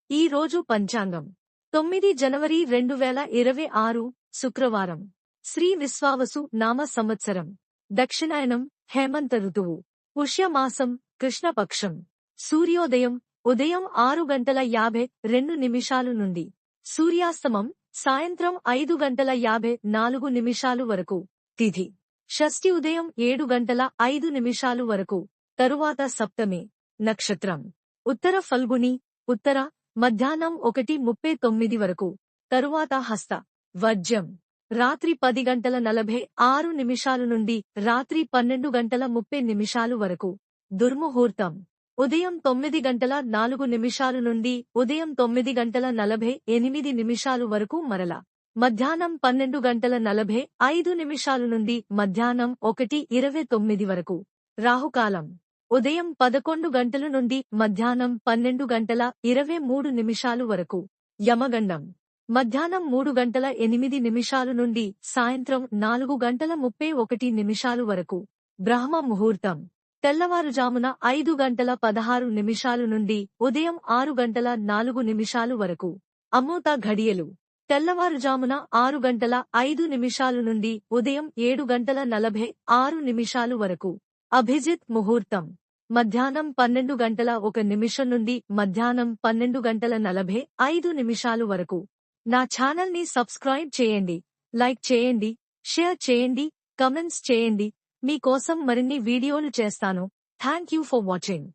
ఈ రోజు పంచాంగం 9 జనవరి 2026 శుక్రవారం. శ్రీ విశ్వావసు నామ సంవత్సరం. దక్షిణాయనం హేమంత ఋతువు. పుష్యమాసం కృష్ణపక్షం. సూర్యోదయం ఉదయం 6:52 నుండి. సూర్యాస్తమం సాయంత్రం 5:54 వరకు. తిథి షష్ఠి ఉదయం 7:05 వరకు. తరువాత సప్తమి. నక్షత్రం ఉత్తర ఫల్గుని. ఉత్తర మధ్యాహ్నం 1:39 వరకు. తరువాత హస్త. వర్జ్యం రాత్రి 10:46 నుండి రాత్రి 12:30 వరకు. దుర్ముహూర్తం ఉదయం 9:04 నుండి ఉదయం 9:48 వరకు. మరల మధ్యాహ్నం 12:45 నుండి మధ్యాహ్నం 1:29 వరకు. రాహుకాలం ఉదయం 11 గంటల నుండి మధ్యాహ్నం 12:23 వరకు. యమగండం మధ్యాహ్నం 3:08 నుండి సాయంత్రం 4:31 వరకు. బ్రహ్మ ముహూర్తం తెల్లవారుజామున 5:16 నుండి ఉదయం 6:04 వరకు. అమృత ఘడియలు తెల్లవారుజామున 6:05 నుండి ఉదయం 7:46 వరకు. అభిజిత్ ముహూర్తం మధ్యాహ్నం 12:01 నుండి మధ్యాహ్నం 12:45 వరకు. నా ఛానల్ని సబ్స్క్రైబ్ చేయండి, లైక్ చేయండి, షేర్ చేయండి, కమెంట్స్ చేయండి. మీకోసం మరిన్ని వీడియోలు చేస్తాను. Thank you for watching.